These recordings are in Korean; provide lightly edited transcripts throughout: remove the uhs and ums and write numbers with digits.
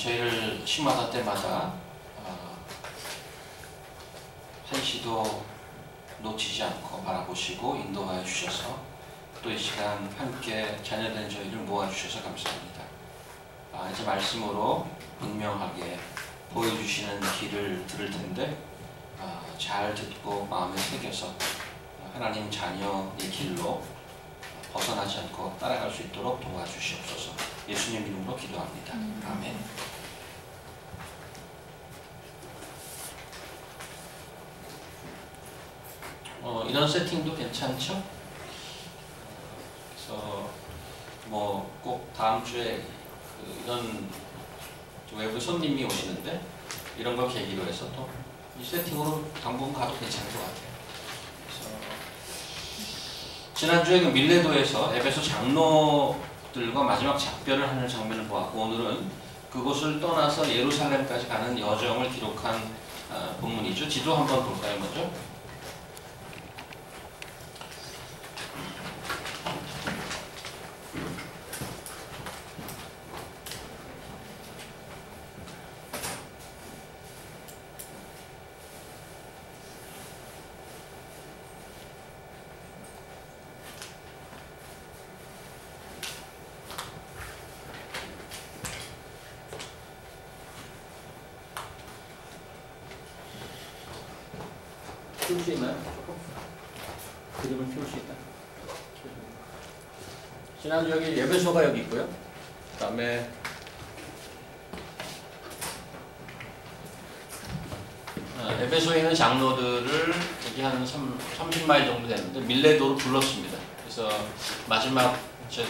저희를 시마다 때마다 한시도 놓치지 않고 바라보시고 인도하여 주셔서 또 이 시간 함께 자녀된 저희를 모아주셔서 감사합니다. 이제 말씀으로 분명하게 보여주시는 길을 들을 텐데 잘 듣고 마음에 새겨서 하나님 자녀의 길로 벗어나지 않고 따라갈 수 있도록 도와주시옵소서. 예수님 이름으로 기도합니다. 아멘. 이런 세팅도 괜찮죠? 그래서 뭐 꼭 다음 주에 이런 외부 손님이 오시는데 이런 걸 계기로 해서 또 이 세팅으로 당분 가도 괜찮을 것 같아요. 그래서 지난주에 그 밀레도에서 에베소 장로들과 마지막 작별을 하는 장면을 보았고, 오늘은 그곳을 떠나서 예루살렘까지 가는 여정을 기록한 본문이죠. 지도 한번 볼까요, 먼저? 피울 수 있나요? 그림을 피울 수 있다. 지난주 여기 예배소가 여기 있고요. 그 다음에 에베소에 있는 장로들을 여기 한 30마일 정도 되는데 밀레도로 불렀습니다. 그래서 마지막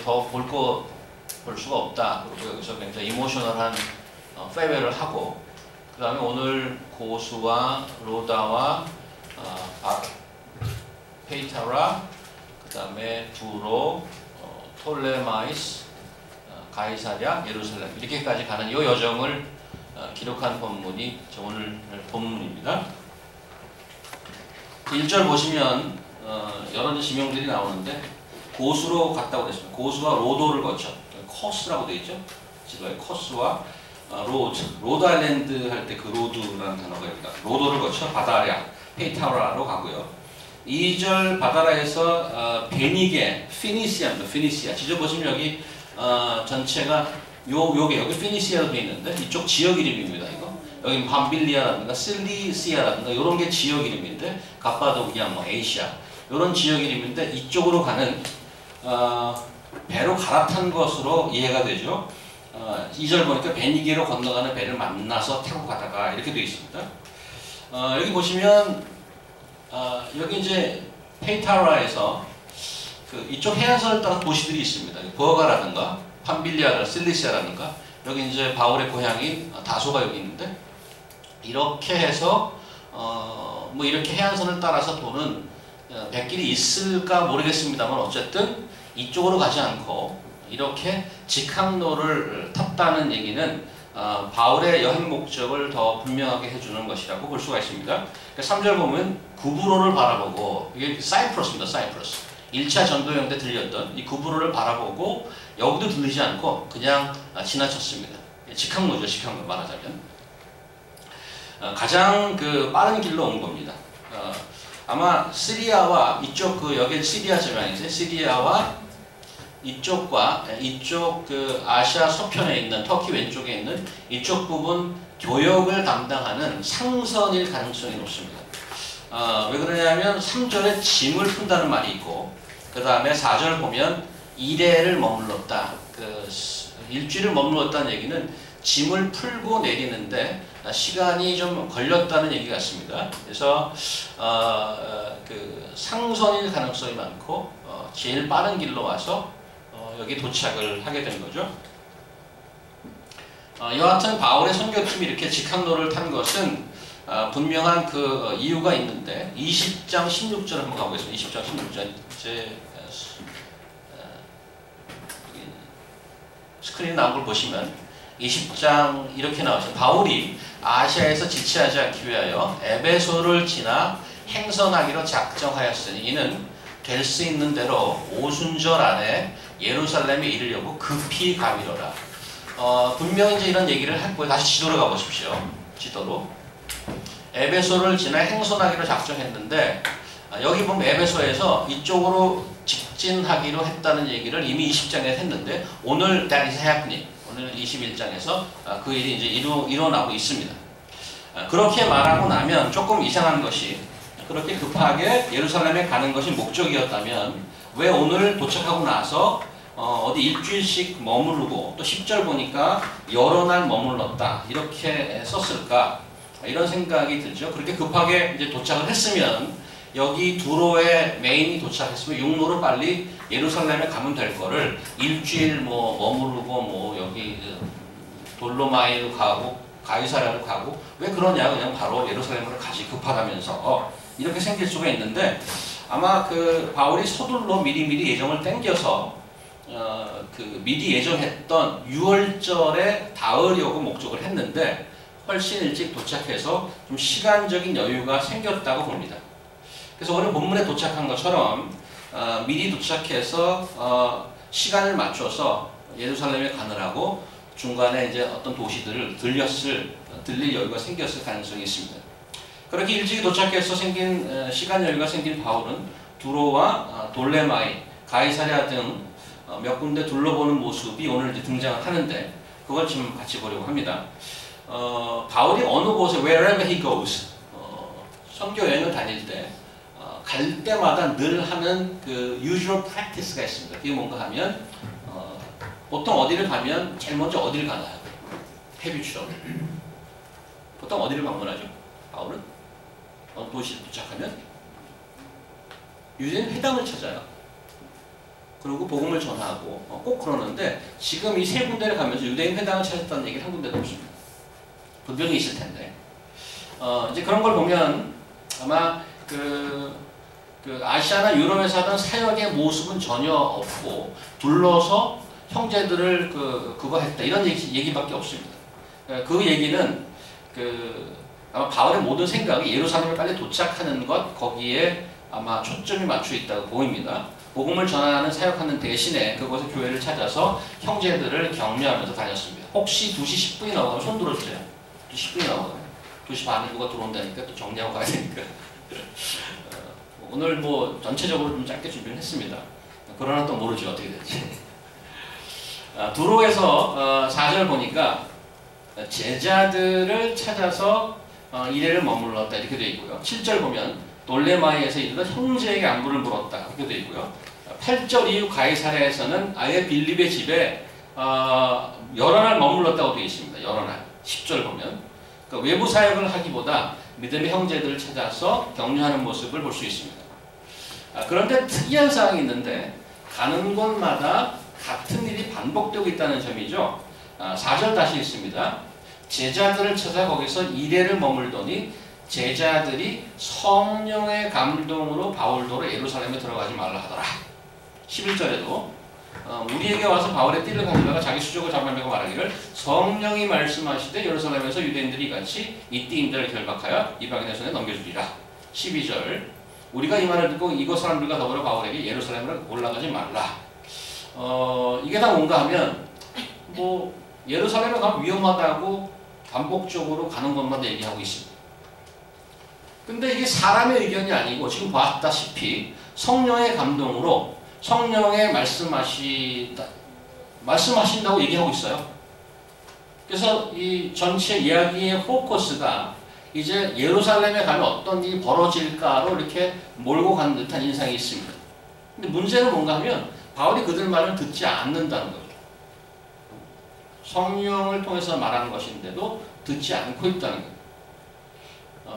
더 볼 수가 없다. 그리고 여기서 굉장히 이모셔널한 페어웨어를 하고, 그 다음에 오늘 고수와 로다와 페이타라, 그 다음에 두로, 톨레마이스, 가이사랴, 예루살렘 이렇게까지 가는 이 여정을 기록한 본문이 오늘 본문입니다. 1절 보시면 여러 지명들이 나오는데 고수로 갔다고 그랬습니다. 고수와 로도를 거쳐, 코스라고 되어 있죠. 지도에 코스와 로드 아일랜드 할 때 그 로드라는 단어가 있다. 로도를 거쳐 바다랴, 페이타라로 가고요. 2절 바다라에서 베니게, 피니시아입니다. 피니시아. 지도 보시면 여기 전체가 여기 피니시아로 되어 있는데 이쪽 지역 이름입니다. 이거 여기 밤빌리아라든가 실리시아라든가 이런 게 지역 이름인데, 갑바도기아, 뭐 에이시아 이런 지역 이름인데 이쪽으로 가는 배로 갈아탄 것으로 이해가 되죠. 2절 보니까 베니게로 건너가는 배를 만나서 타고 가다가 이렇게 되어 있습니다. 여기 보시면 여기 이제 페이타라에서 이쪽 해안선을 따라 도시들이 있습니다. 버가라든가 판빌리아라, 실리시아라든가 여기 이제 바울의 고향인 다소가 여기 있는데, 이렇게 해서 뭐 이렇게 해안선을 따라서 도는 백길이 있을까 모르겠습니다만 어쨌든 이쪽으로 가지 않고 이렇게 직항로를 탔다는 얘기는 바울의 여행 목적을 더 분명하게 해주는 것이라고 볼 수가 있습니다. 3절 보면 구브로를 바라보고, 이게 사이프러스입니다. 사이프러스. 1차 전도여행 때 들렸던 이 구브로를 바라보고 여기도 들리지 않고 그냥 지나쳤습니다. 직항로죠. 직항로 말하자면. 가장 빠른 길로 온 겁니다. 아마 시리아와 이쪽 여기 시리아 지방이죠. 시리아와 이쪽과 이쪽 아시아 서편에 있는 터키 왼쪽에 있는 이쪽 부분 교역을 담당하는 상선일 가능성이 높습니다. 왜 그러냐면 3절에 짐을 푼다는 말이 있고, 그 다음에 4절 보면 이래를 머물렀다. 일주일을 머물렀다는 얘기는 짐을 풀고 내리는데 시간이 좀 걸렸다는 얘기 같습니다. 그래서 상선일 가능성이 많고 제일 빠른 길로 와서 여기 도착을 하게 된 거죠. 여하튼 바울의 선교팀이 이렇게 직항로를 탄 것은 분명한 이유가 있는데, 20장 16절 한번 가보겠습니다. 20장 16절 스크린에 나온 걸 보시면 20장 이렇게 나오죠. 바울이 아시아에서 지체하지 않기 위하여 에베소를 지나 행선하기로 작정하였으니 이는 될 수 있는 대로 오순절 안에 예루살렘에 이르려고 급히 가미로라. 분명히 이제 이런 얘기를 했고요. 다시 지도로 가보십시오. 지도로. 에베소를 지나 행선하기로 작정했는데 여기 보면 에베소에서 이쪽으로 직진하기로 했다는 얘기를 이미 20장에 했는데 오늘 that is happening. 오늘 21장에서 그 일이 이제 일어나고 있습니다. 그렇게 말하고 나면 조금 이상한 것이 그렇게 급하게 예루살렘에 가는 것이 목적이었다면 왜 오늘 도착하고 나서 어디 일주일씩 머무르고 또 10절 보니까 여러 날 머물렀다 이렇게 썼을까 이런 생각이 들죠. 그렇게 급하게 이제 도착을 했으면 여기 두로에 메인이 도착했으면 육로로 빨리 예루살렘에 가면 될 거를 일주일 뭐 머무르고 뭐 여기 돌로마이로 가고 가이사랴로 가고 왜 그러냐 그냥 바로 예루살렘으로 가지 급하다면서 이렇게 생길 수가 있는데 아마 그 바울이 서둘러 미리미리 예정을 땡겨서 그 미리 예정했던 6월절에 닿으려고 목적을 했는데 훨씬 일찍 도착해서 좀 시간적인 여유가 생겼다고 봅니다. 그래서 오늘 본문에 도착한 것처럼 미리 도착해서 시간을 맞춰서 예루살렘에 가느라고 중간에 이제 어떤 도시들을 들릴 여유가 생겼을 가능성이 있습니다. 그렇게 일찍 도착해서 생긴 시간 여유가 생긴 바울은 두로와 돌레마이, 가이사랴 등 몇 군데 둘러보는 모습이 오늘 이제 등장을 하는데 그걸 지금 같이 보려고 합니다. 바울이 어느 곳에 wherever he goes 선교 여행을 다닐 때 갈 때마다 늘 하는 그 usual practice가 있습니다. 그게 뭔가 하면 보통 어디를 가면 제일 먼저 어디를 가나요? 헤비추얼. 보통 어디를 방문하죠? 바울은 어느 도시에 도착하면 유대인 회당을 찾아요. 그리고 복음을 전하고 꼭 그러는데 지금 이 세 군데를 가면서 유대인 회당을 찾았다는 얘기를 한 군데도 없습니다. 분명히 있을 텐데 이제 그런 걸 보면 아마 그 아시아나 유럽에서 하던 사역의 모습은 전혀 없고 둘러서 형제들을 그거 했다 이런 얘기밖에 없습니다. 그 얘기는 아마 바울의 모든 생각이 예루살렘에 빨리 도착하는 것 거기에 아마 초점이 맞춰 있다고 보입니다. 복음을 전하는 사역하는 대신에 그곳에 교회를 찾아서 형제들을 격려하면서 다녔습니다. 혹시 2시 10분이 나오면 손 들어주세요. 2시 10분이 나오면 2시 반에 누가 들어온다니까 또 정리하고 가야 되니까 오늘 뭐 전체적으로 좀 짧게 준비를 했습니다. 그러나 또 모르죠 어떻게 될지. 두로에서 4절 보니까 제자들을 찾아서 이래를 머물렀다 이렇게 되어 있고요. 7절 보면 돌레마이에서 이르러 형제에게 안부를 물었다 이렇게 되어 있고요. 8절 이후 가이사랴에서는 아예 빌립의 집에 여러 날 머물렀다고 되어 있습니다. 여러 날. 10절 보면 그러니까 외부 사역을 하기보다 믿음의 형제들을 찾아서 격려하는 모습을 볼 수 있습니다. 그런데 특이한 사항이 있는데 가는 곳마다 같은 일이 반복되고 있다는 점이죠. 4절 다시 있습니다. 제자들을 찾아 거기서 이래를 머물더니 제자들이 성령의 감동으로 바울도로 예루살렘에 들어가지 말라 하더라. 11절에도 우리에게 와서 바울의 띠를 가져다가 자기 수족을 잡아매고 말하기를 성령이 말씀하시되 예루살렘에서 유대인들이 같이 이 띠 임자를 결박하여 이방인의 손에 넘겨주리라. 12절 우리가 이 말을 듣고 이곳 사람들과 더불어 바울에게 예루살렘으로 올라가지 말라. 이게 다 뭔가 하면 뭐 예루살렘에 가면 위험하다고 반복적으로 가는 것마다 얘기하고 있습니다. 근데 이게 사람의 의견이 아니고 지금 봤다시피 성령의 감동으로 성령의 말씀하신다고 얘기하고 있어요. 그래서 이 전체 이야기의 포커스가 이제 예루살렘에 가면 어떤 일이 벌어질까로 이렇게 몰고 가는 듯한 인상이 있습니다. 근데 문제는 뭔가 하면 바울이 그들 말을 듣지 않는다는 거죠. 성령을 통해서 말하는 것인데도 듣지 않고 있다는 거예요.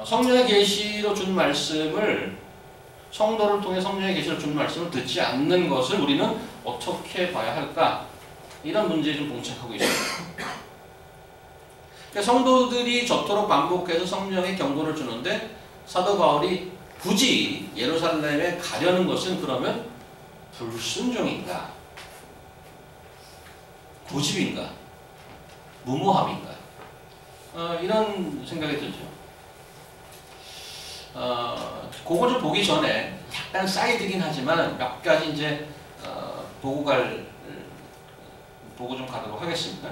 성령의 계시로 준 말씀을 성도를 통해 성령의 계시로 준 말씀을 듣지 않는 것을 우리는 어떻게 봐야 할까? 이런 문제에 좀 봉착하고 있습니다. 그러니까 성도들이 저토록 반복해서 성령의 경고를 주는데 사도 바울이 굳이 예루살렘에 가려는 것은 그러면 불순종인가? 고집인가? 무모함인가? 이런 생각이 들죠. 그거 좀 보기 전에 약간 사이드긴 하지만 몇 가지 이제 보고 좀 가도록 하겠습니다.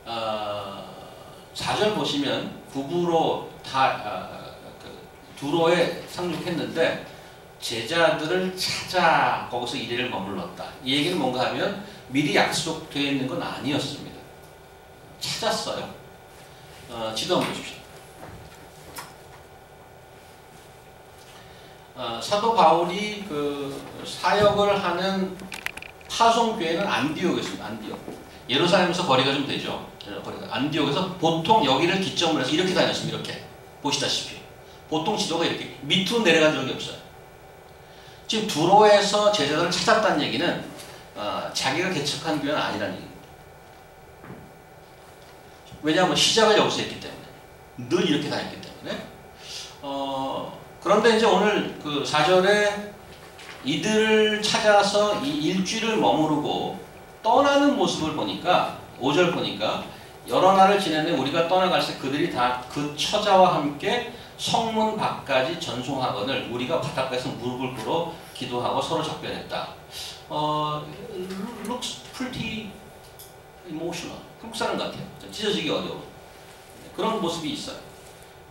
4절 보시면 부부로 두로에 상륙했는데 제자들을 찾아 거기서 이래를 머물렀다. 이 얘기는 뭔가 하면 미리 약속되어 있는 건 아니었습니다. 찾았어요. 지도 한번 보십시오. 사도 바울이 그 사역을 하는 파송교회는 안디옥이었습니다. 안디옥. 예루살렘에서 거리가 좀 되죠. 안디옥에서 보통 여기를 기점으로 해서 이렇게 다녔습니다. 이렇게 보시다시피 보통 지도가 이렇게 밑으로 내려간 적이 없어요. 지금 두로에서 제자들을 찾았다는 얘기는 자기가 개척한 교회는 아니라는 얘기입니다. 왜냐하면 시작을 여기서 했기 때문에 늘 이렇게 다녔기 때문에 그런데 이제 오늘 그 4절에 이들을 찾아서 이 일주일을 머무르고 떠나는 모습을 보니까 5절 보니까 여러 날을 지내는 우리가 떠나갈 때 그들이 다 그 처자와 함께 성문 밖까지 전송하거늘 우리가 바닷가에서 무릎을 꿇어 기도하고 서로 작별했다. looks pretty emotional. 한국 사람 같아요. 찢어지기 어려워. 그런 모습이 있어요.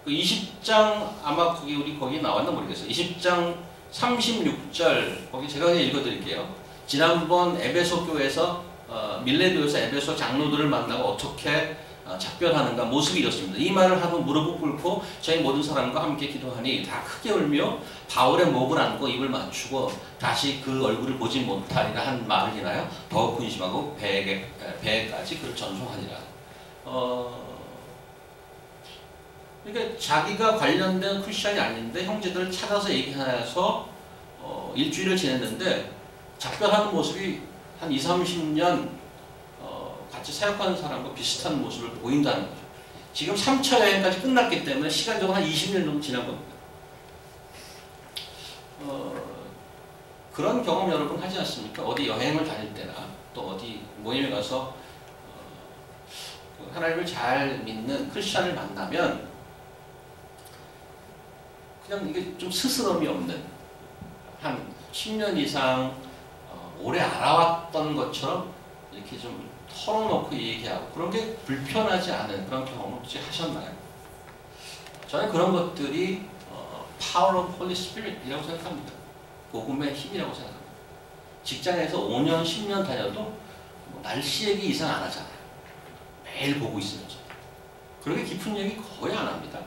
그 20장 아마 우리 거기 나왔나 모르겠어요. 20장 36절 거기 제가 그냥 읽어드릴게요. 지난번 에베소 교회에서 밀레도에서 에베소 장로들을 만나고 어떻게 작별하는가 모습이 이렇습니다. 이 말을 하고 무릎을 꿇고 저희 모든 사람과 함께 기도하니 다 크게 울며 바울의 목을 안고 입을 맞추고 다시 그 얼굴을 보지 못하리라 한 말을 인하여 더욱 근심하고 배에까지 그를 전송하니라. 그러니까 자기가 관련된 크리스천이 아닌데 형제들을 찾아서 얘기해서 일주일을 지냈는데 작별하는 모습이 한 20-30년 같이 사역하는 사람과 비슷한 모습을 보인다는 거죠. 지금 3차 여행까지 끝났기 때문에 시간적으로 한 20년 정도 지난 겁니다. 그런 경험 여러분 하지 않습니까? 어디 여행을 다닐 때나 또 어디 모임에 가서 하나님을 잘 믿는 크리스천을 만나면 그냥 이게 좀 스스럼이 없는 한 10년 이상 오래 알아왔던 것처럼 이렇게 좀 털어놓고 얘기하고 그런 게 불편하지 않은 그런 경험을 혹시 하셨나요? 저는 그런 것들이 Power of Holy Spirit이라고 생각합니다. 복음의 힘이라고 생각합니다. 직장에서 5년, 10년 다녀도 날씨 얘기 이상 안 하잖아요. 매일 보고 있으면서. 그렇게 깊은 얘기 거의 안 합니다.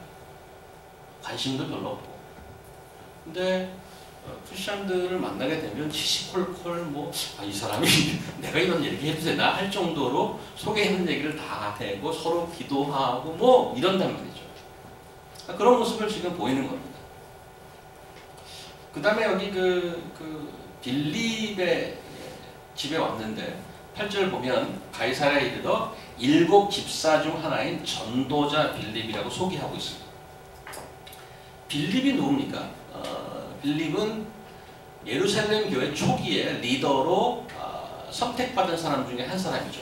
관심도 별로 없고. 근데 크리스천들을 만나게 되면 시시콜콜 이 사람이 내가 이런 얘기 해도 되나 할 정도로 속에 있는 얘기를 다 대고 서로 기도하고 이런단 말이죠. 그런 모습을 지금 보이는 겁니다. 그 다음에 여기 빌립의 집에 왔는데 8절 보면 가이사랴에 이르러 7 집사 중 하나인 전도자 빌립이라고 소개하고 있습니다. 빌립이 누굽니까? 빌립은 예루살렘 교회 초기에 리더로 선택받은 사람 중에 한 사람이죠.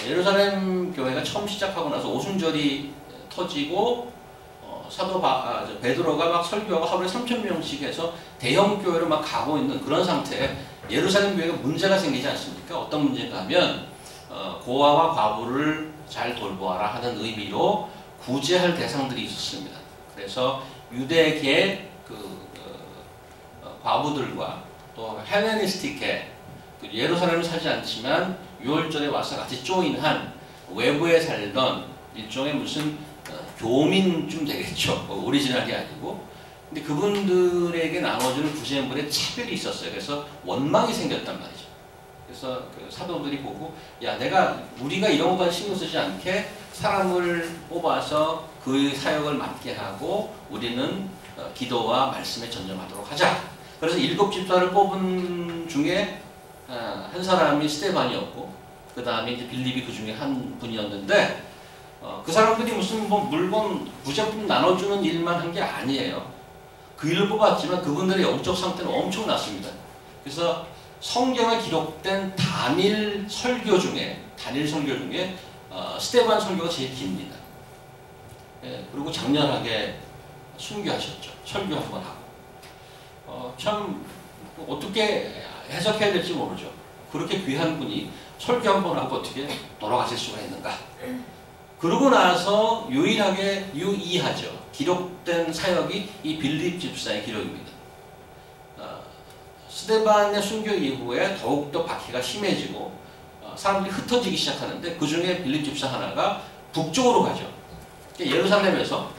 예루살렘 교회가 처음 시작하고 나서 오순절이 터지고 사도 베드로가 막 설교하고 하루에 3,000명씩 해서 대형 교회로 막 가고 있는 그런 상태에 예루살렘 교회가 문제가 생기지 않습니까? 어떤 문제가 하면 고아와 과부를 잘 돌보아라 하는 의미로 구제할 대상들이 있었습니다. 그래서 유대계 과부들과 또 헬레니스틱계 예루살렘에 살지 않지만 6월절에 와서 같이 조인한 외부에 살던 일종의 무슨 교민쯤 되겠죠. 오리지널이 아니고. 근데 그분들에게 나눠주는 구제물에 차별이 있었어요. 그래서 원망이 생겼단 말이죠. 그래서 사도들이 보고 우리가 이런 것까지 신경 쓰지 않게 사람을 뽑아서 그 사역을 맡게 하고 우리는 기도와 말씀에 전념하도록 하자. 그래서 7 집사를 뽑은 중에 한 사람이 스데반이었고 그 다음에 이제 빌립이 그 중에 한 분이었는데 그 사람들이 무슨 물건 부적품 나눠주는 일만 한 게 아니에요. 그 일을 뽑았지만 그분들의 영적 상태는 엄청났습니다. 그래서 성경에 기록된 단일 설교 중에 스데반 설교가 제일 깁니다. 그리고 장렬하게 순교하셨죠. 설교 한 번 하고. 참 어떻게 해석해야 될지 모르죠. 그렇게 귀한 분이 설교 한 번 하고 어떻게 돌아가실 수가 있는가? 그러고 나서 유의하죠. 기록된 사역이 이 빌립 집사의 기록입니다. 스데반의 순교 이후에 더욱더 박해가 심해지고 사람들이 흩어지기 시작하는데 그 중에 빌립 집사 하나가 북쪽으로 가죠. 예루살렘에서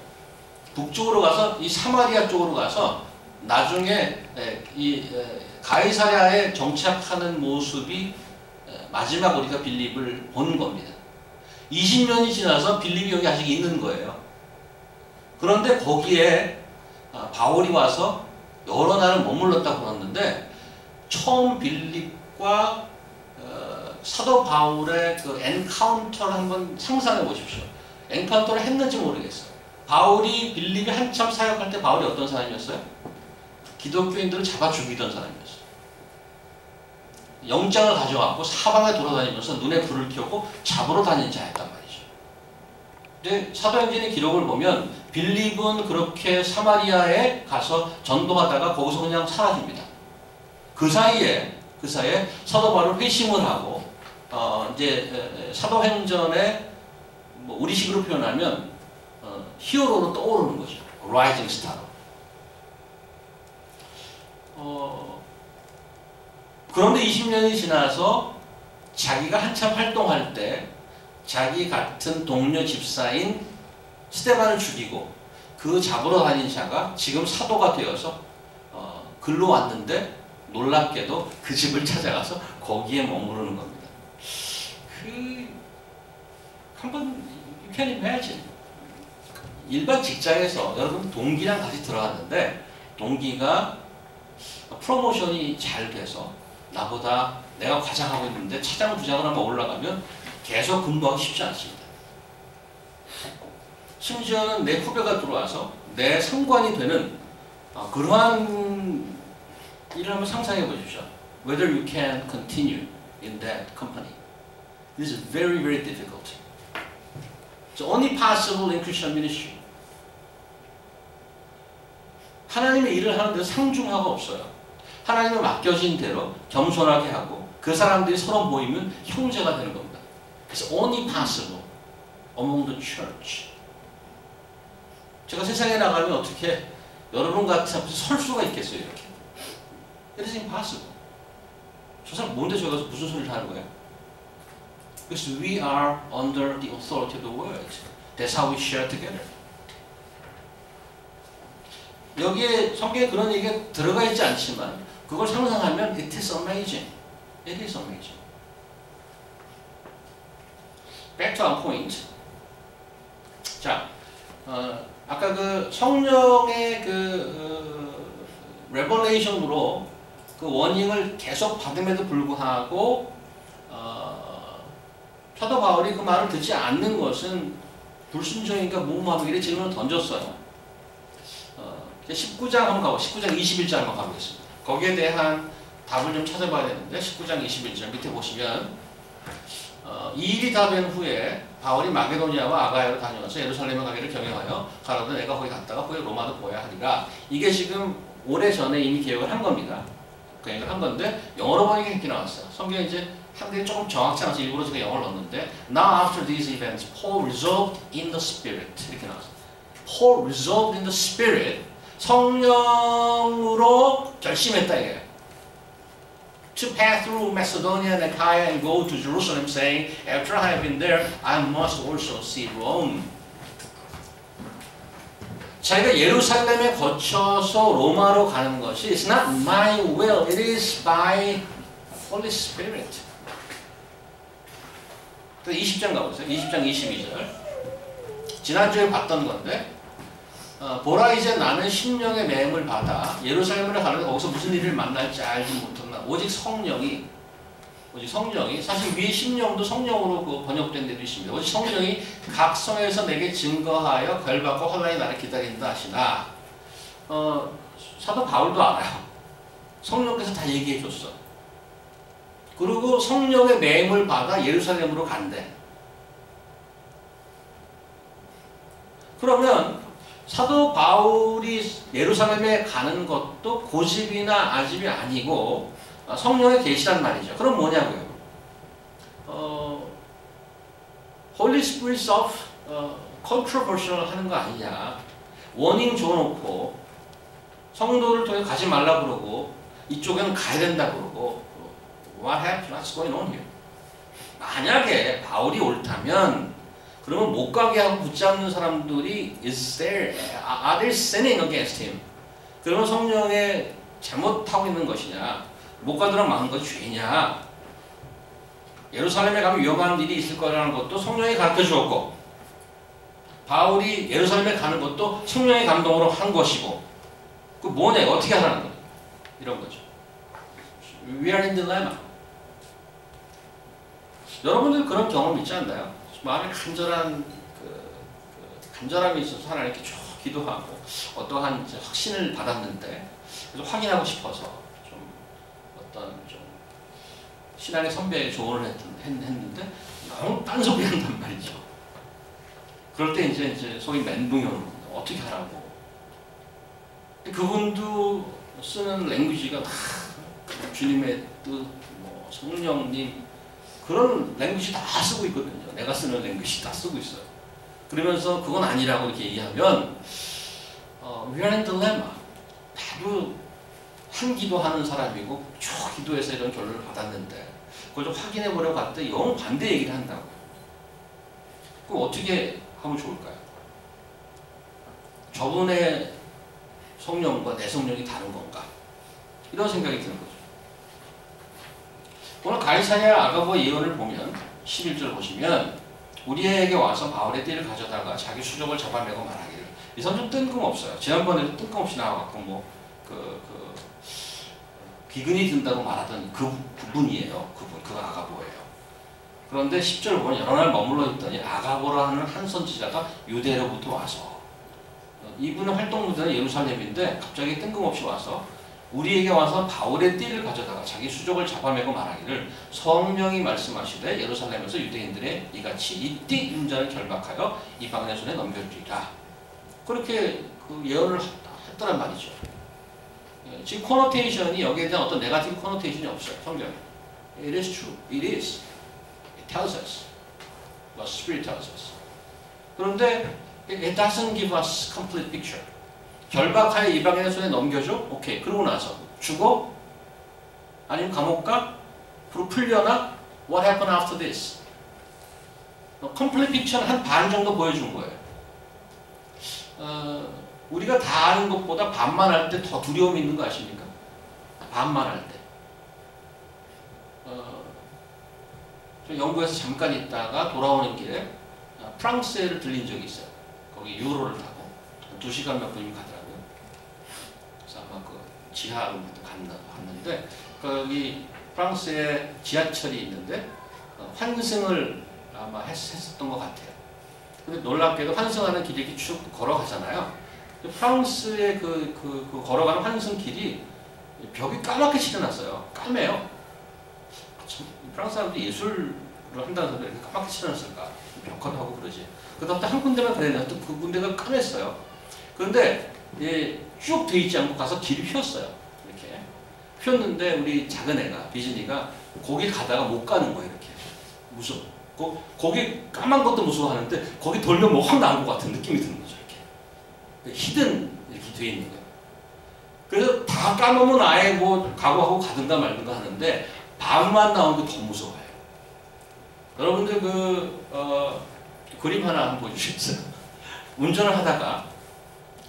북쪽으로 가서 이 사마리아 쪽으로 가서 나중에 이 가이사랴에 정착하는 모습이 마지막 우리가 빌립을 본 겁니다. 20년이 지나서 빌립이 여기 아직 있는 거예요. 그런데 거기에 바울이 와서 여러 날을 머물렀다고 그러는데 처음 빌립과 사도 바울의 그 엔카운터를 한번 상상해 보십시오. 엔카운터를 했는지 모르겠어요. 바울이 빌립이 한참 사역할 때 바울이 어떤 사람이었어요? 기독교인들을 잡아 죽이던 사람이었어요. 영장을 가져갖고 사방에 돌아다니면서 눈에 불을 켜고 잡으러 다닌 자였단 말이죠. 근데 사도행전의 기록을 보면 빌립은 그렇게 사마리아에 가서 전도하다가 거기서 그냥 사라집니다. 그 사이에 사도 바울 회심을 하고 이제 사도행전에 뭐 우리식으로 표현하면 히어로로 떠오르는 거죠. 라이징 스타로. 그런데 20년이 지나서 자기가 한참 활동할 때 자기 같은 동료 집사인 스데반을 죽이고 그 잡으러 다닌 자가 지금 사도가 되어서 글로 왔는데 놀랍게도 그 집을 찾아가서 거기에 머무르는 겁니다. 한번 you can imagine. 일반 직장에서 여러분 동기랑 같이 들어갔는데 동기가 프로모션이 잘 돼서 나보다 내가 과장하고 있는데 차장 부장을 한번 올라가면 계속 근무하기 쉽지 않습니다. 심지어는 내 후배가 들어와서 내 상관이 되는 그러한 일을 한번 상상해 보십시오. Whether you can continue in that company. This is very, very difficult. It's only possible in Christian ministry. 하나님의 일을 하는데 상중하가 없어요. 하나님의 맡겨진 대로 겸손하게 하고 그 사람들이 서로 모이면 형제가 되는 겁니다. It's only possible among the church. 제가 세상에 나가면 어떻게 여러분 같이 앞에서 설 수가 있겠어요, 이렇게. It is impossible. 저 사람 뭔데 저기 가서 무슨 소리를 하는 거예요? Because we are under the authority of the word. That's how we share together. 여기에 성경에 그런 얘기가 들어가 있지 않지만 그걸 상상하면 it is amazing. It is amazing. Back to our point. 자, 아까 그 성령의 레버레이션으로 그 워닝을 계속 받음에도 불구하고 사도 바울이 그 말을 듣지 않는 것은 불순종인가 무모함인가 질문을 던졌어요. 19장 한번 가고 19장 21절 한번 가보겠습니다. 거기에 대한 답을 좀 찾아봐야 되는데 19장 21절 밑에 보시면 이 일이 다 된 후에 바울이 마게도니아와 아가야로 다녀와서 예루살렘에 가기를 경영하여 가로되 내가 거기 갔다가 후에 로마도 보아야 하리라. 이게 지금 오래전에 이미 계획을 한 겁니다. 계획을 한 건데 영어로 보니까 이렇게 나왔어요. 성경에 이제 한글이 조금 정확치 않아서 일부러 제가 영어를 넣었는데 Now after these events, Paul resolved in the Spirit 이렇게 나왔어요. Paul resolved in the Spirit 성령으로 결심했다 이거예요. To pass through Macedonia and Achaia and go to Jerusalem, saying, after I have been there, I must also see Rome. 자기가 예루살렘에 거쳐서 로마로 가는 것이 It's not my will, it is by Holy Spirit. 20장 가보세요. 20장 22절. 지난주에 봤던 건데 보라 이제 나는 심령의 맹을 받아 예루살렘으로 가는데 거기서 무슨 일을 만날지 알지 못했나. 오직 성령이 사실 위에 심령도 성령으로 그 번역된 데도 있습니다. 오직 성령이 각 성에서 내게 증거하여 결박과 혼란이 나를 기다린다 하시나. 사도 바울도 알아요. 성령께서 다 얘기해 줬어. 그리고 성령의 맹을 받아 예루살렘으로 간대. 그러면 사도 바울이 예루살렘에 가는 것도 고집이나 아집이 아니고 성령의 계시란 말이죠. 그럼 뭐냐고요? Holy Spirit of controversial 하는 거 아니냐. 워닝 줘놓고 성도를 통해 가지 말라 그러고 이쪽에는 가야 된다 그러고 What happened? What's going on here? 만약에 바울이 옳다면 그러면 못 가게 하고 붙잡는 사람들이 are they sinning against him? 그러면 성령에 잘못하고 있는 것이냐? 못 가도록 막은 것이 죄냐? 예루살렘에 가면 위험한 일이 있을 거라는 것도 성령이 가르쳐 주었고 바울이 예루살렘에 가는 것도 성령의 감동으로 한 것이고 그 뭐냐? 어떻게 하라는 거냐? 이런 거죠. We are in dilemma. 여러분들 그런 경험 있지 않나요? 마음에 간절한 간절함이 있어서 하나님께 쭉 기도하고 어떠한 확신을 받았는데 그래서 확인하고 싶어서 좀 어떤 좀 신앙의 선배에게 조언을 했는데 너무 딴소리 한단 말이죠. 그럴 때 이제 소위 멘붕이 오는 겁니다. 어떻게 하라고. 그분도 쓰는 랭귀지가 다 주님의 뜻, 뭐 성령님 그런 랭귀지 다 쓰고 있거든요. 내가 쓰는 랭귀지 다 쓰고 있어요. 그러면서 그건 아니라고 이렇게 얘기하면 We are in dilemma. 나도 한 기도하는 사람이고 쭉 기도해서 이런 결론을 받았는데 그걸 좀 확인해 보려고 갔더니 영 반대 얘기를 한다고. 그럼 어떻게 하면 좋을까요? 저분의 성령과 내 성령이 다른 건가? 이런 생각이 드는 거죠. 오늘 가이사랴 아가보 예언을 보면 11절 보시면 우리에게 와서 바울의 띠를 가져다가 자기 수족을 잡아매고 말하기를. 이 선 좀 뜬금없어요. 지난번에도 뜬금없이 나와갖고 뭐 기근이 든다고 말하던 그분이에요. 그 아가보예요. 그런데 10절 보면 여러 날 머물러 있더니 아가보라는 한 선지자가 유대로부터 와서 이분의 활동 무대는 예루살렘인데 갑자기 뜬금없이 와서 우리에게 와서 바울의 띠를 가져다가 자기 수족을 잡아매고 말하기를 성령이 말씀하시되 예루살렘에서 유대인들의 이같이 이 띠 인자를 결박하여 이방인의 손에 넘겨주리라. 그렇게 그 예언을 했더란 말이죠. 지금 코노테이션이 여기에 대한 어떤 네거티브 코노테이션이 없어요. 성경에. It is true. It is. It tells us. What Spirit tells us. 그런데 it doesn't give us complete picture. 결박하여 이방인의 손에 넘겨줘? 오케이. 그러고 나서 죽어? 아니면 감옥 가? 풀려나? What happened after this? complete picture는 한 반 정도 보여준 거예요. 우리가 다 아는 것보다 반만 할 때 더 두려움이 있는 거 아십니까? 반만 할 때. 저 영국에서 잠깐 있다가 돌아오는 길에 프랑스에를 들린 적이 있어요. 거기 유로를 타고 2시간 몇 분이면 가더라고요. 그래서 아마 그 지하로 갔는데 거기 프랑스에 지하철이 있는데 환승을 아마 했었던 것 같아요. 근데 놀랍게도 환승하는 길이 이렇게 쭉 걸어가잖아요. 프랑스의 그 걸어가는 환승길이 벽이 까맣게 칠해놨어요. 까매요. 참, 프랑스 사람들이 예술을 한다는 소리를 이렇게 까맣게 칠해놨을까? 벽화도 하고 그러지. 그다음에 한 군데만 그랬는데 또 그 군데가 까맸어요. 그런데 쭉 돼 있지 않고 가서 길이 휘었어요. 이렇게 휘었는데 우리 작은 애가 비진이가 거기 가다가 못 가는 거예요. 이렇게 무서워. 거기 까만 것도 무서워하는데 거기 돌면 뭐 확 나올 것 같은 느낌이 드는 거죠. 이렇게 히든 이렇게 돼 있는 거예요. 그래서 다 까놓으면 아예 뭐 각오하고 가든가 말든가 하는데 반만 나오는 게 더 무서워요. 여러분들 그림 하나 한번 보여주시겠어요? 운전을 하다가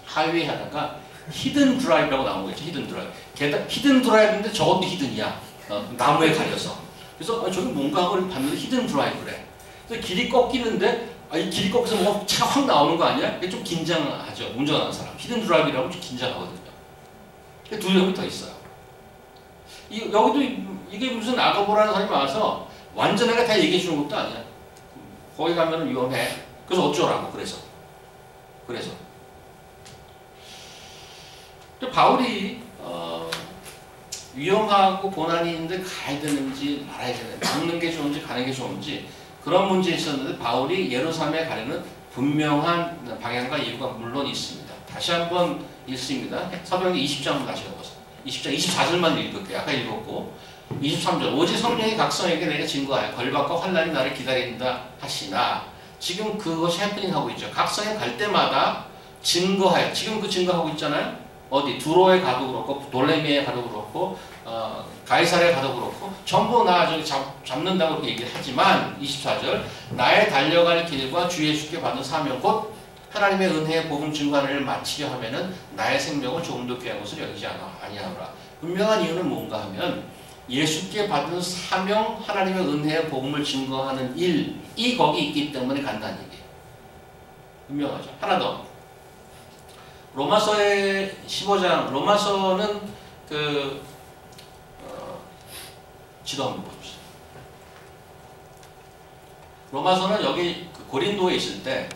하이웨이 하다가 히든 드라이브라고 나온 거 있죠. 히든 드라이브. 게다가 히든 드라이브인데 저것도 히든이야. 나무에 가려서. 그래서 저기 뭔가 하고 봤는데 히든 드라이브래. 그래서 길이 꺾이는데 이 길이 꺾여서 뭐 차가 확 나오는 거 아니야? 그게 좀 긴장하죠. 운전하는 사람. 히든 드라이브라고 좀 긴장하거든요. 두 점이 더 있어요. 여기도 이게 무슨 아가보라는 사람이 와서 완전하게 다 얘기해 주는 것도 아니야. 거기 가면 위험해. 그래서 어쩌라고. 그래서 바울이 위험하고 고난이 있는데 가야 되는지 말아야 되는지 먹는 게 좋은지 가는 게 좋은지 그런 문제에 있었는데 바울이 예루살렘에 가려는 분명한 방향과 이유가 물론 있습니다. 다시 한번 읽습니다. 사도행전 20장 다시 읽어보세요. 20장 24절만 읽을게요. 아까 읽었고 23절 오직 성령이 각성에게 내게 증거하여 걸박과 환난이 나를 기다린다 하시나 지금 그것이 해프닝하고 있죠. 각성에 갈 때마다 증거하여 지금 그 증거하고 있잖아요. 어디 두로에 가도 그렇고 돌레미에 가도 그렇고 가이사랴에 가도 그렇고 전부 나 저기 잡는다고 그렇게 얘기를 하지만 24절 나의 달려갈 길과 주 예수께 받은 사명 곧 하나님의 은혜의 복음 증거하는 일을 마치려 하면은 나의 생명을 조금도 귀한 것을 여기지 아니하노라. 분명한 이유는 뭔가 하면 예수께 받은 사명 하나님의 은혜의 복음을 증거하는 일이 거기 있기 때문에 간다는 얘기예요. 분명하죠. 하나 더 로마서의 15장 로마서는 지도 한번 보십시오. 로마서는 여기 고린도에 있을 때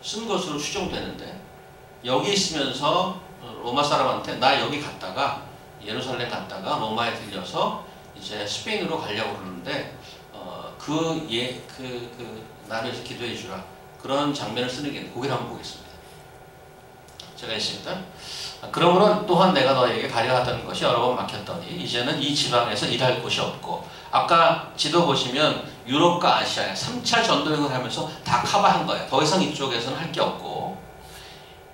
쓴 것으로 추정되는데 여기 있으면서 로마 사람한테 나 여기 갔다가 예루살렘 갔다가 로마에 들려서 이제 스페인으로 가려고 그러는데 나를 위해서 기도해 주라. 그런 장면을 쓰는 게 고개를 한번 보겠습니다. 제가 있습니다. 그러므로 또한 내가 너에게 가려 하던 것이 여러 번 막혔더니 이제는 이 지방에서 일할 곳이 없고 아까 지도 보시면 유럽과 아시아에 3차 전도여행을 하면서 다 커버한 거예요. 더 이상 이쪽에서는 할 게 없고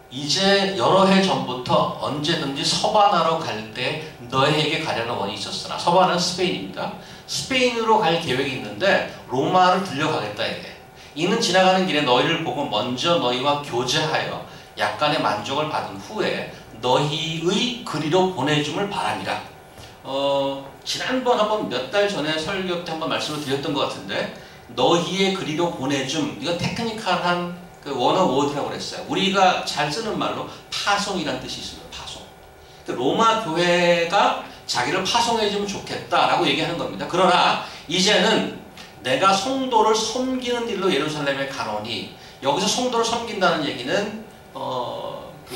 이제 여러 해 전부터 언제든지 서바나로 갈 때 너에게 가려는 원이 있었으나 서바나는 스페인입니다. 스페인으로 갈 계획이 있는데 로마를 들려가겠다 이게. 이는 지나가는 길에 너희를 보고 먼저 너희와 교제하여 약간의 만족을 받은 후에 너희의 그리로 보내줌을 바랍니다. 지난번 한번 몇 달 전에 설교 때 한번 말씀을 드렸던 것 같은데 너희의 그리로 보내줌 이건 테크니컬한 원어워드라고 그랬어요. 우리가 잘 쓰는 말로 파송이라는 뜻이 있습니다. 파송. 로마 교회가 자기를 파송해주면 좋겠다라고 얘기하는 겁니다. 그러나 이제는 내가 성도를 섬기는 일로 예루살렘에 가노니 여기서 성도를 섬긴다는 얘기는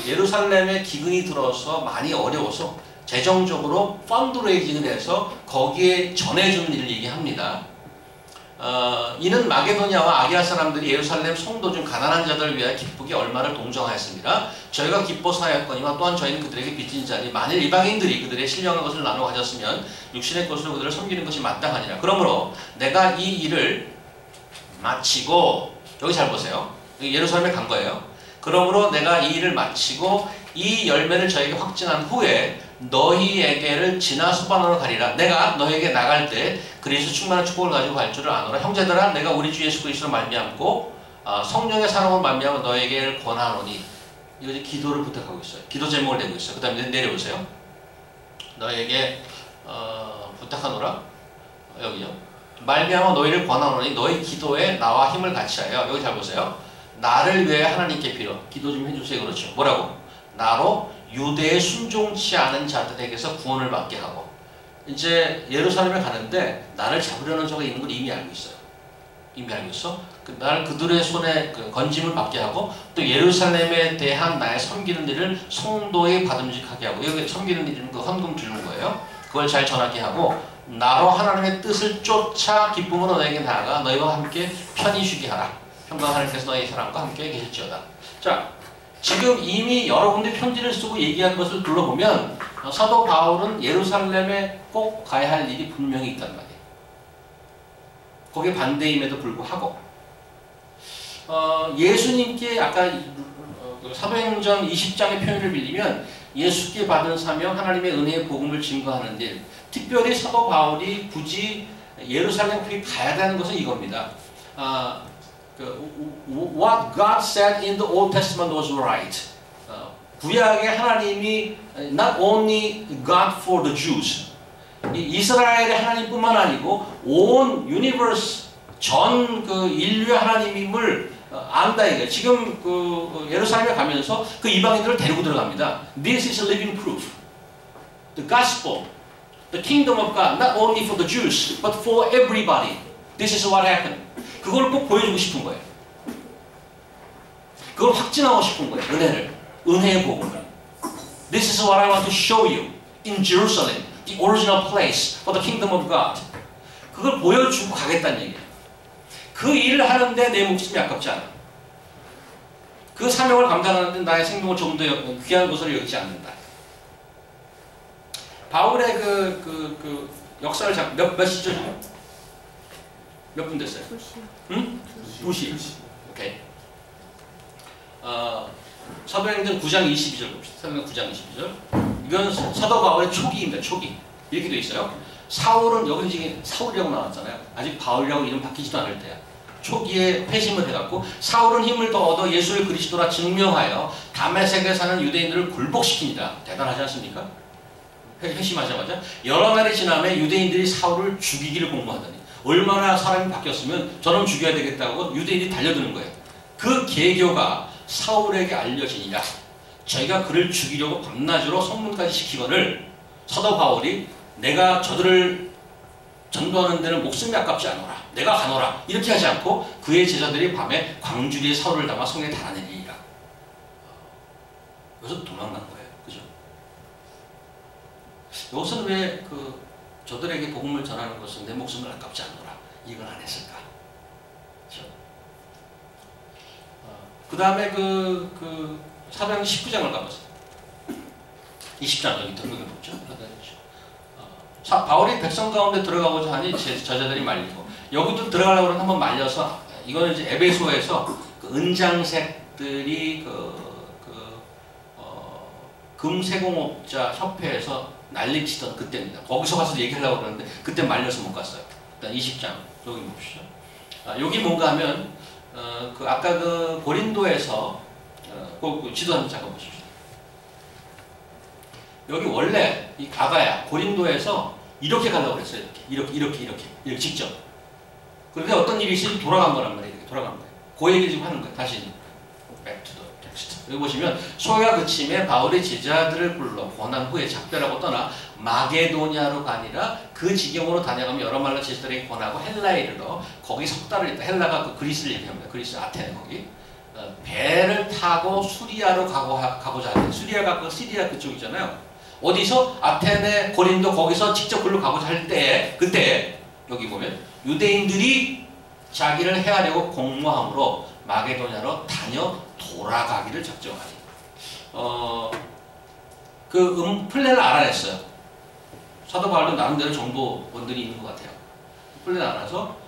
예루살렘에 기근이 들어서 많이 어려워서 재정적으로 펀드레이징을 해서 거기에 전해주는 일을 얘기합니다. 이는 마게도냐와 아기아 사람들이 예루살렘 성도 중 가난한 자들을 위하여 기쁘게 얼마를 동정하였습니다. 저희가 기뻐서 하였거니와 또한 저희는 그들에게 빚진 자니 만일 이방인들이 그들의 신령한 것을 나눠 가졌으면 육신의 것으로 그들을 섬기는 것이 마땅하니라. 그러므로 내가 이 일을 마치고 여기 잘 보세요. 여기 예루살렘에 간 거예요. 그러므로 내가 이 일을 마치고 이 열매를 저에게 확증한 후에 너희에게를 지나 소반으로 가리라. 내가 너희에게 나갈 때 그리스도 충만한 축복을 가지고 갈 줄을 아노라. 형제들아 내가 우리 주 예수 그리스도로 말미암고 성령의 사랑으로 말미암아 너희에게 권하노니. 이거 이제 기도를 부탁하고 있어요. 기도 제목을 내고 있어요. 그 다음에 내려보세요. 너희에게 부탁하노라. 여기요. 말미암아 너희를 권하노니 너희 기도에 나와 힘을 같이하여. 여기 잘 보세요. 나를 위해 하나님께 빌어. 기도 좀 해주세요. 그렇죠. 뭐라고? 나로 유대에 순종치 않은 자들에게서 구원을 받게 하고. 이제 예루살렘에 가는데 나를 잡으려는 자가 있는 걸 이미 알고 있어요. 이미 알고 있어. 나를 그들의 손에 건짐을 받게 하고 또 예루살렘에 대한 나의 섬기는 일을 성도에 받음직하게 하고. 여기 섬기는 일은 그 헌금 주는 거예요. 그걸 잘 전하게 하고 나로 하나님의 뜻을 쫓아 기쁨으로 너에게 나아가 너희와 함께 편히 쉬게 하라. 평강 하나님께서 너희 사람과 함께 계실지어다. 자, 지금 이미 여러 군데 편지를 쓰고 얘기한 것을 둘러보면 사도 바울은 예루살렘에 꼭 가야 할 일이 분명히 있단 말이에요. 거기에 반대임에도 불구하고 예수님께 아까 사도행전 20장의 표현을 빌리면 예수께 받은 사명 하나님의 은혜의 복음을 증거하는 일, 특별히 사도 바울이 굳이 예루살렘에 가야 되는 것은 이겁니다. What God said in the Old Testament was right. 구약의 하나님이 not only God for the Jews, 이스라엘의 하나님뿐만 아니고 온 유니버스 전 인류의 하나님임을 안다 이거예요. 지금 예루살렘에 가면서 그 이방인들을 데리고 들어갑니다. This is a living proof. The gospel, the kingdom of God, not only for the Jews, but for everybody. This is what happened. 그걸 꼭 보여주고 싶은 거예요. 그걸 확증하고 싶은 거예요. 은혜의 복음을. This is what I want to show you in Jerusalem, the original place for the kingdom of God. 그걸 보여주고 가겠다는 얘기예요. 그 일을 하는데 내 목숨이 아깝지 않아. 그 사명을 감당하는데 나의 생명을 좀 더 귀한 것으로 여기지 않는다. 바울의 역사를 몇 시죠? 몇 분 됐어요? 2시. 응? 2시. 오케이. 사도행전 9장 22절 봅시다. 사도행전 9장 22절. 이건 사도 바울의 초기입니다. 초기. 이렇게 돼 있어요. 사울은 여기 지금 사울이라고 나왔잖아요. 아직 바울이라고 이름 바뀌지도 않을 때야. 초기에 회심을 해갖고 사울은 힘을 더 얻어 예수를 그리스도라 증명하여 다메섹에 사는 유대인들을 굴복시킵니다. 대단하지 않습니까? 회심하자마자 여러 날이 지나면 유대인들이 사울을 죽이기를 공모하더니 얼마나 사람이 바뀌었으면 저놈 죽여야 되겠다고 유대인이 달려드는 거예요. 그 계교가 사울에게 알려지니라. 저희가 그를 죽이려고 밤낮으로 성문까지 시키거늘 사도 바울이 내가 저들을 전도하는 데는 목숨이 아깝지 않노라. 내가 가노라. 이렇게 하지 않고 그의 제자들이 밤에 광주리에 사울을 담아 성에 달아내리니라. 여기서 도망간 거예요. 그죠? 여기서는 왜 저들에게 복음을 전하는 것은 내 목숨을 아깝지 않노라. 이걸 안 했을까? 그렇죠? 그 다음에 사도행전 19장을 가보세요. 20장 여기 들어가보죠. 바울이 백성 가운데 들어가고자 하니 저자들이 말리고 여기도 들어가려고 하면 한번 말려서 이거는 이제 에베소에서 은장색들이 금세공업자 협회에서 난리치던 그때입니다. 거기서 가서 얘기하려고 그러는데 그때 말려서 못 갔어요. 일단 20장 여기 봅시다. 여기 뭔가 하면 아까 고린도에서 지도 한번 잠깐 보십시오. 여기 원래 이 가가야 고린도에서 이렇게 가려고 그랬어요. 이렇게 직접. 그런데 어떤 일이 있으니 돌아간 거란 말이에요. 이렇게 돌아간 거예요. 그 얘기를 지금 하는 거예요. 다시 back to the text. 여기 보시면 소요가 그침에 바울이 제자들을 불러 고난 후에 작별하고 떠나 마게도냐로 가니라. 그 지경으로 다녀가며 여러 말로 제자들에게 권하고 헬라에 이르러 거기 석 달을 있다. 헬라가 그리스를 얘기합니다. 그리스 아테네 거기. 배를 타고 수리아로 가고자 하는 수리아가 시리아 그쪽이잖아요. 어디서? 아테네, 고린도 거기서 직접 글로 가고자 할 때 그때 여기 보면 유대인들이 자기를 해하려고 공모함으로 마게도냐로 다녀 돌아가기를 작정하니 플랜을 알아냈어요. 사도 바울도 나름대로 정보원들이 있는 것 같아요. 플랜을 알아서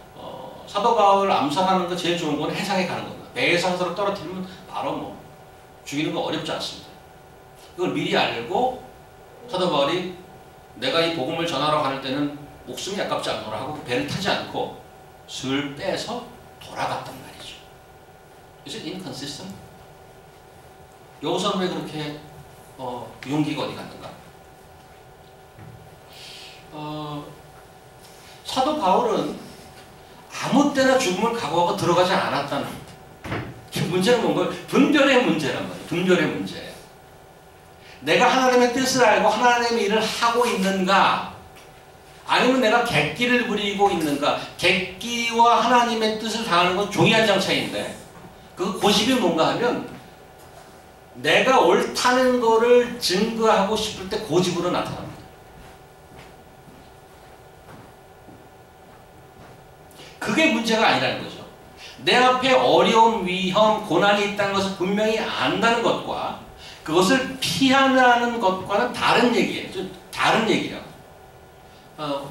사도 바울을 암살하는 거 제일 좋은 건 해상에 가는 겁니다. 배에서 한 사람 떨어뜨리면 바로 죽이는 거 어렵지 않습니다. 이걸 미리 알고 사도 바울이 내가 이 복음을 전하러 가는 때는 목숨이 아깝지 않노라 하고 배를 타지 않고 슬 빼서 돌아갔단 말이죠. Is it inconsistent? 여기서는 왜 그렇게 용기가 어디 갔는가? 사도 바울은 아무 때나 죽음을 각오하고 들어가지 않았다는 문제는 뭔가 분별의 문제란 말이에요. 분별의 문제. 내가 하나님의 뜻을 알고 하나님의 일을 하고 있는가 아니면 내가 객기를 부리고 있는가. 객기와 하나님의 뜻을 당하는 건 종이 한 장 차이인데 그 고집이 뭔가 하면 내가 옳다는 거를 증거하고 싶을 때 고집으로 나타납니다. 그게 문제가 아니라는 거죠. 내 앞에 어려움, 위험, 고난이 있다는 것을 분명히 안다는 것과 그것을 피하는 것과는 다른 얘기예요. 좀 다른 얘기라고.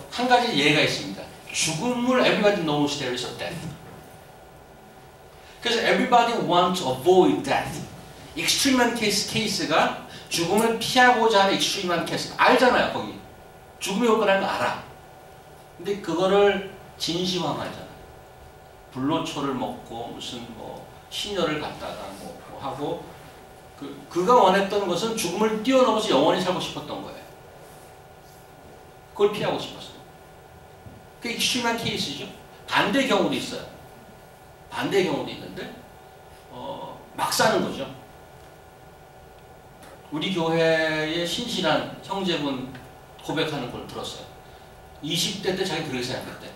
한 가지 예가 있습니다. 죽음을 everybody knows there is a death. 그래서 everybody wants to avoid death. extreme한 케이스가 죽음을 피하고자 하는 extreme한 케이스. 알잖아요, 거기. 죽음이 올 거라는 거 알아. 근데 그거를 진시황하잖아요. 불로초를 먹고 무슨 신혈을 갖다가 하고 그가 원했던 것은 죽음을 뛰어넘어서 영원히 살고 싶었던 거예요. 그걸 피하고 싶었어요. 그게 익스트림한 케이스죠. 반대의 경우도 있어요. 반대의 경우도 있는데 막 사는 거죠. 우리 교회의 신실한 형제분 고백하는 걸 들었어요. 20대 때 자기 그렇게 생각했대.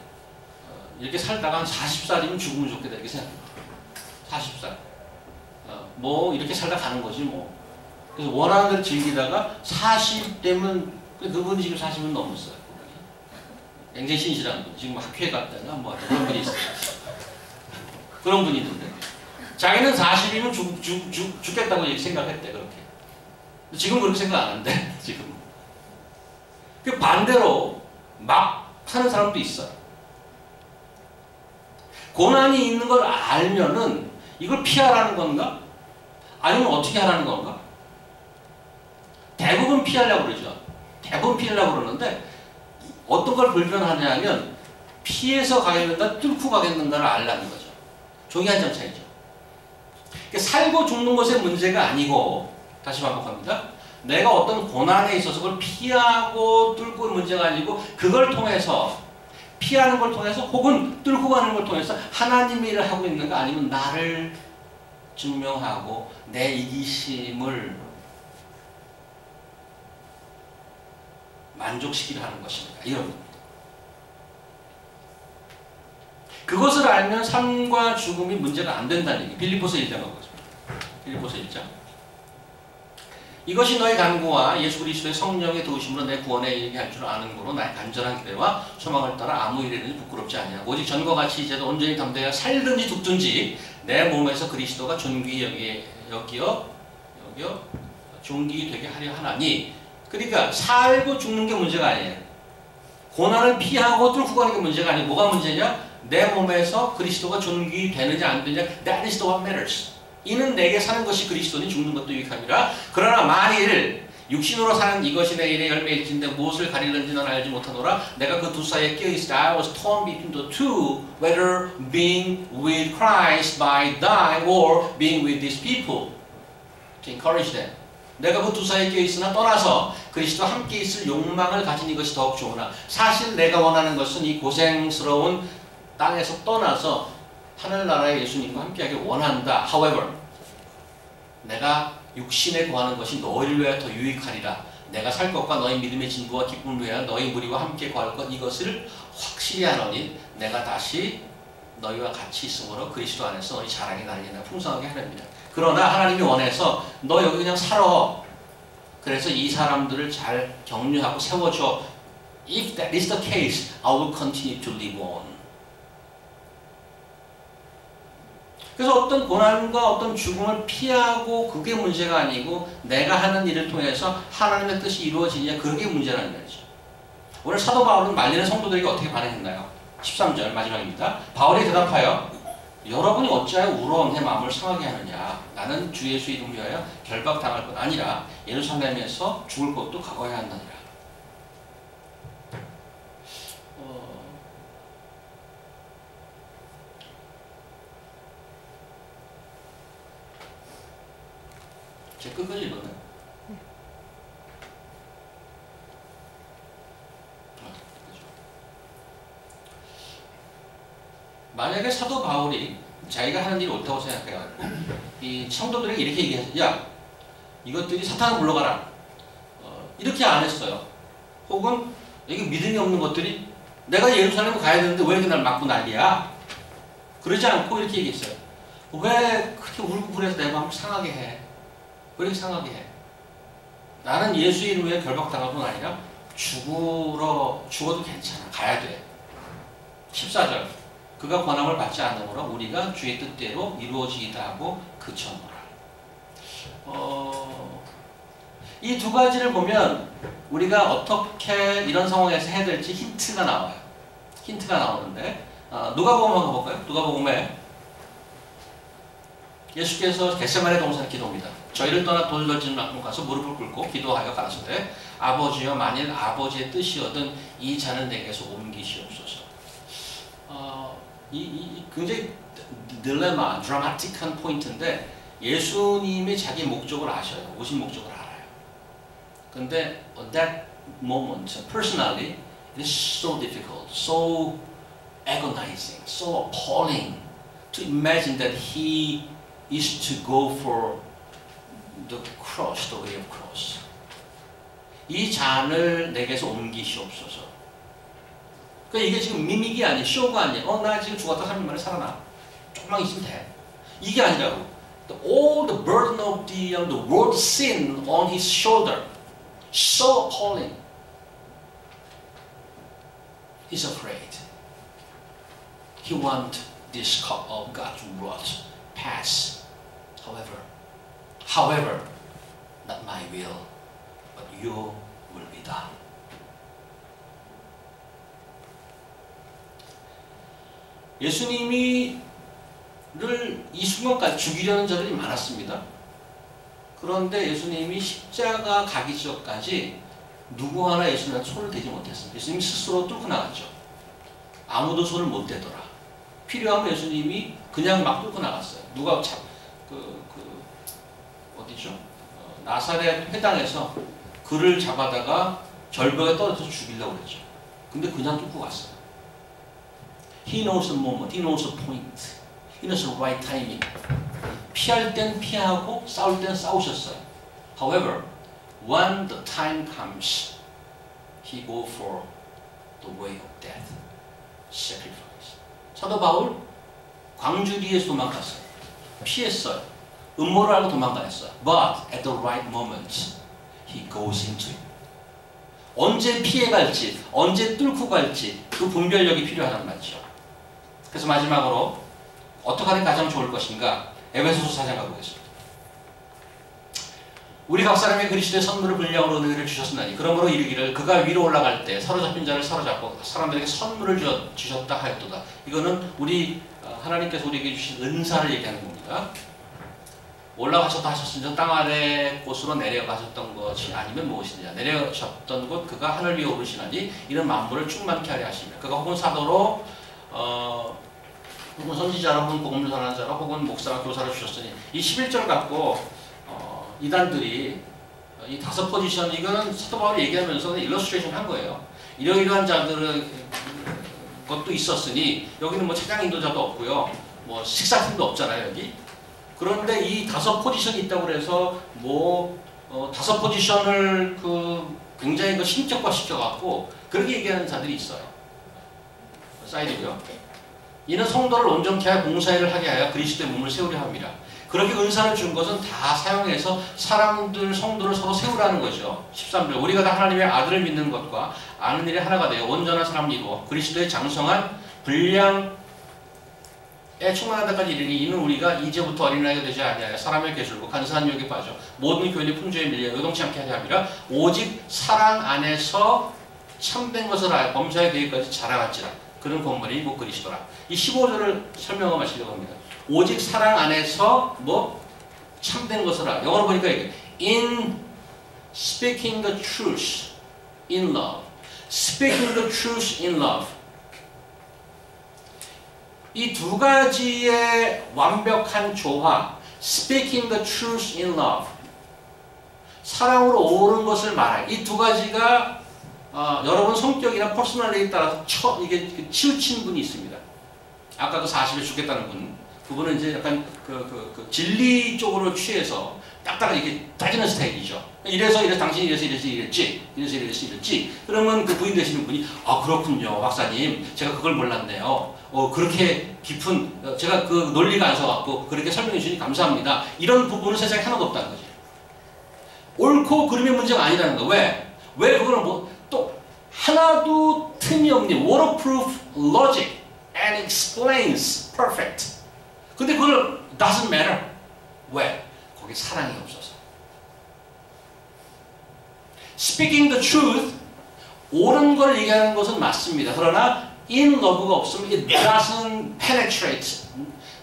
이렇게 살다가 한 40살이면 죽으면 좋겠다 이렇게 생각합니다. 40살. 이렇게 살다 가는 거지 뭐. 그래서 원하는 대로 즐기다가 40대면 그분이 지금 40은 넘었어요. 굉장히 신실한 분. 지금 학회에 갔다가 그런 분이 있어요. 그런 분이 있는데 자기는 40이면 죽겠다고 생각했대 그렇게. 지금 그렇게 생각 안 한대 지금. 그 반대로 막 사는 사람도 있어요. 고난이 있는 걸 알면은 이걸 피하라는 건가? 아니면 어떻게 하라는 건가? 대부분 피하려고 그러죠. 대부분 피하려고 그러는데 어떤 걸 불편하냐면 피해서 가겠는가 뚫고 가겠는가를 알라는 거죠. 종이 한 장 차이죠. 그러니까 살고 죽는 것의 문제가 아니고, 다시 반복합니다. 내가 어떤 고난에 있어서 그걸 피하고 뚫고 문제가 아니고 그걸 통해서, 피하는 걸 통해서 혹은 뚫고 가는 걸 통해서 하나님의 일을 하고 있는가, 아니면 나를 증명하고 내 이기심을 만족시키려 하는 것인가, 이런 겁니다. 그것을 알면 삶과 죽음이 문제가 안 된다는 얘기. 빌립보서 1장하고 있습니다. 빌립보서 1장. 이것이 너의 간구와 예수 그리스도의 성령의 도우심으로 내 구원에 이르게 할 줄 아는 거로 나의 간절한 기대와 소망을 따라 아무 일에든지 부끄럽지 아니하고 오직 전과 같이 이제도 온전히 담대하여 살든지 죽든지 내 몸에서 그리스도가 존귀 여기어 존귀 되게 하려 하나니. 그러니까 살고 죽는 게 문제가 아니에요. 고난을 피하고 뚫고 가는 게 문제가 아니고 뭐가 문제냐? 내 몸에서 그리스도가 존귀 되느냐 안 되느냐. That is the what matters. 이는 내게 사는 것이 그리스도니 죽는 것도 유익함이라. 그러나 만일 육신으로 사는 이것이 내 일의 열매일진데 무엇을 가리는지 넌 알지 못하노라. 내가 그 두 사이에 끼어있으라. I was torn between the two, whether being with Christ by dying or being with these people. To encourage them. 내가 그 두 사이에 끼어있으나 떠나서 그리스도와 함께 있을 욕망을 가진 이것이 더욱 좋으나 사실 내가 원하는 것은 이 고생스러운 땅에서 떠나서 하늘나라의 예수님과 함께하길 원한다. However, 내가 육신에 구하는 것이 너희를 위하여 더 유익하리라. 내가 살 것과 너희 믿음의 진보와 기쁨을 위하여 너희 무리와 함께 구할 것 이것을 확실히 하노니 내가 다시 너희와 같이 있으므로 그리스도 안에서 너희 자랑이 나리나 풍성하게 하렵니다. 그러나 하나님이 원해서 너 여기 그냥 살아. 그래서 이 사람들을 잘 격려하고 세워줘. If that is the case, I will continue to live on. 그래서 어떤 고난과 어떤 죽음을 피하고 그게 문제가 아니고 내가 하는 일을 통해서 하나님의 뜻이 이루어지냐, 그게 문제라는 말이죠. 오늘 사도 바울은 말리는 성도들에게 어떻게 반응했나요? 13절 마지막입니다. 바울이 대답하여 여러분이 어찌하여 울어 내 마음을 상하게 하느냐. 나는 주 예수 이름을 위하여 결박당할 것 아니라 예루살렘에서 죽을 것도 각오해야 한다니라. 제 끝까지 읽었나요? 만약에 사도 바울이 자기가 하는 일이 옳다고 생각해가지고 이 성도들에게 이렇게 얘기했어요. 야, 이것들이 사탄을 불러가라. 이렇게 안 했어요. 혹은 여기 믿음이 없는 것들이 내가 예루살렘 가야 되는데 왜 이렇게 날 맞고 난리야? 그러지 않고 이렇게 얘기했어요. 왜 그렇게 울고 그래서 내 마음을 상하게 해? 왜 이렇게 상하게 해? 나는 예수 이름에 결박당할 뿐 아니라 죽어도 괜찮아. 가야 돼. 14절. 그가 권함을 받지 않으므로 우리가 주의 뜻대로 이루어지이다 하고 그쳐노라. 이 두 가지를 보면 우리가 어떻게 이런 상황에서 해야 될지 힌트가 나와요. 힌트가 나오는데 누가복음 한번 가볼까요? 누가복음에 예수께서 겟세마네 동산에 기도합니다. 저희를 떠나 돌 던지는 만큼 가서 무릎을 꿇고 기도하여 가라사대 아버지여 만일 아버지의 뜻이거든 이 잔을 내게서 옮기시옵소서. 굉장히 딜레마, 드라마틱한 포인트인데 예수님이 자기 목적을 아셔요. 오신 목적을 알아요. 근데 at that moment, personally, it is so difficult, so agonizing, so appalling to imagine that he is to go for the cross, the way of cross. 이 잔을 내게서 옮기시옵소서. 그러니까 이게 지금 미믹이 아니에요. 쇼가 아니에요. 나 지금 죽었다 3일 만에 살아나. 조금만 있으면 돼. 이게 아니라고. All the burden of the world sin on his shoulder. So appalling. He's afraid. He wants this cup of God's wrath pass. However, not my will, but your will be done. 예수님이를 이 순간까지 죽이려는 자들이 많았습니다. 그런데 예수님이 십자가 가기 전까지 누구 하나 예수님한테 손을 대지 못했습니다. 예수님이 스스로 뚫고 나갔죠. 아무도 손을 못 대더라. 필요하면 예수님이 그냥 막 뚫고 나갔어요. 누가 어디죠? 나사렛 회당에서 그를 잡아다가 절벽에 떨어져서 죽이려고 그랬죠. 근데 그냥 뚫고 갔어요. He knows the moment, he knows the point, he knows the right timing. 피할 땐 피하고 싸울 땐 싸우셨어요. However, when the time comes, he go for the way of death, sacrifice. 사도 바울 광주리에서 도망갔어요. 피했어요. 음모를 알고 도망가했어요. But at the right moment, he goes into it. 언제 피해갈지, 언제 뚫고 갈지 그 분별력이 필요하단 말이죠. 그래서 마지막으로 어떻게 하는 게 가장 좋을 것인가? 에베소서 4장 가보겠습니다. 우리 각 사람의 그리스도의 선물을 분량으로 너희를 주셨으나니 그러므로 이르기를 그가 위로 올라갈 때 사로잡힌 자를 사로잡고 사람들에게 선물을 주셨다 하였도다. 이거는 우리 하나님께서 우리에게 주신 은사를 얘기하는 겁니다. 올라가셨다 하셨으니 땅 아래 곳으로 내려가셨던 것이 아니면 무엇이냐. 내려가셨던 곳 그가 하늘 위에 오르시나니 이는 만물을 충만케 하려 하시며 그가 혹은 사도로 혹은 선지자로 혹은 복음을 전하는 자로 혹은 목사와 교사를 주셨으니 이 11절 갖고 이단들이 이 5 포지션 이거는 사도 바울이 얘기하면서 일러스트레이션 한 거예요. 이러이러한 자들은 것도 있었으니 여기는 뭐 차장 인도자도 없고요. 뭐 식사팀도 없잖아요 여기. 그런데 이 5 포지션이 있다고 그래서 뭐 5 포지션을 굉장히 신격화 시켜갖고 그렇게 얘기하는 자들이 있어요. 사이드고요. 이는 성도를 온전케 하여 봉사일을 하게 하여 그리스도의 몸을 세우려 합니다. 그렇게 은사를 준 것은 다 사용해서 사람들, 성도를 서로 세우라는 거죠. 13절 우리가 다 하나님의 아들을 믿는 것과 아는 일이 하나가 되어 온전한 사람을 이루어 그리스도의 장성한 분량에 충만한 데까지 이르니 이는 우리가 이제부터 어린아이가 되지 아니하여 사람의 괴술고 간사한 유혹에 빠져 모든 교인의 풍조에 밀려 요동치 않게 하려 함이라 오직 사랑 안에서 참된 것을 알고 범사에 되기까지 자라갈지라 그런 본문이 곧 그리스도라. 이 15절을 설명하고 마시려고 합니다. 오직 사랑 안에서 뭐 참된 것을 알아. 영어로 보니까 이게 in speaking the truth in love, speaking the truth in love. 이 두 가지의 완벽한 조화, speaking the truth in love, 사랑으로 옳은 것을 말하기. 이 두 가지가 여러분 성격이나 퍼스널리티에 따라서 이게 치우친 분이 있습니다. 아까 그 40에 죽겠다는 분, 그분은 이제 약간 진리 쪽으로 취해서 딱딱 이렇게 따지는 스타일이죠. 이래서 당신이 이래서 이랬지. 그러면 그 부인 되시는 분이 그렇군요 박사님, 제가 그걸 몰랐네요. 그렇게 깊은 제가 그 논리가 안 서갖고 그렇게 설명해 주시니 감사합니다. 이런 부분은 세상에 하나도 없다는 거지. 옳고 그름의 문제가 아니라는 거. 왜 그걸 또 하나도 틈이 없는 waterproof logic and explains perfect. 근데 그걸 doesn't matter. 왜? 거기 사랑이 없어서. Speaking the truth, 옳은 걸 얘기하는 것은 맞습니다. 그러나 in love가 없으면 it doesn't penetrate.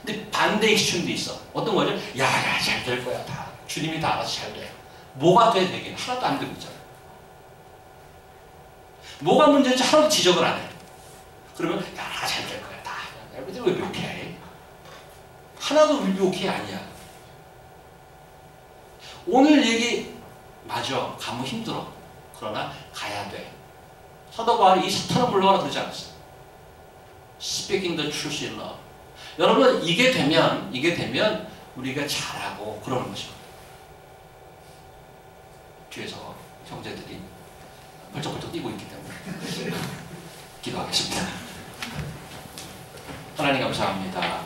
근데 반대 익스트림도 있어. 어떤 거죠? 야, 잘 될 거야. 다. 주님이 다 알아서 잘 돼. 뭐가 돼 되긴 하나도 안 되고 있잖아. 뭐가 문제인지 하나도 지적을 안 해. 그러면 야, 잘 될 거야. 다. Everything will be okay. 하나도 will be okay 아니야. 오늘 얘기 맞아. 가면 힘들어. 그러나 가야 돼. 사도 바울이 이 사탄을 물러가라 그러지 않았어. Speaking the truth in love. 여러분 이게 되면 우리가 잘하고 그러는 것입니다. 뒤에서 형제들이 벌쩍벌쩍 뛰고 있기 때문에 기도하겠습니다. 하나님 감사합니다.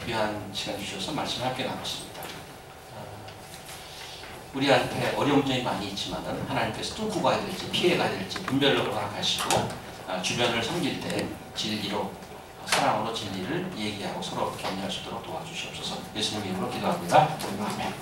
귀한 시간 주셔서 말씀을 함께 나눴습니다. 우리한테 어려운 점이 많이 있지만 하나님께서 뚫고 가야 될지 피해 가야 될지 분별력을 허락하시고 주변을 섬길 때 진리로 사랑으로 진리를 얘기하고 서로 격려할 수 있도록 도와주시옵소서. 예수님 이름으로 기도합니다. 아멘.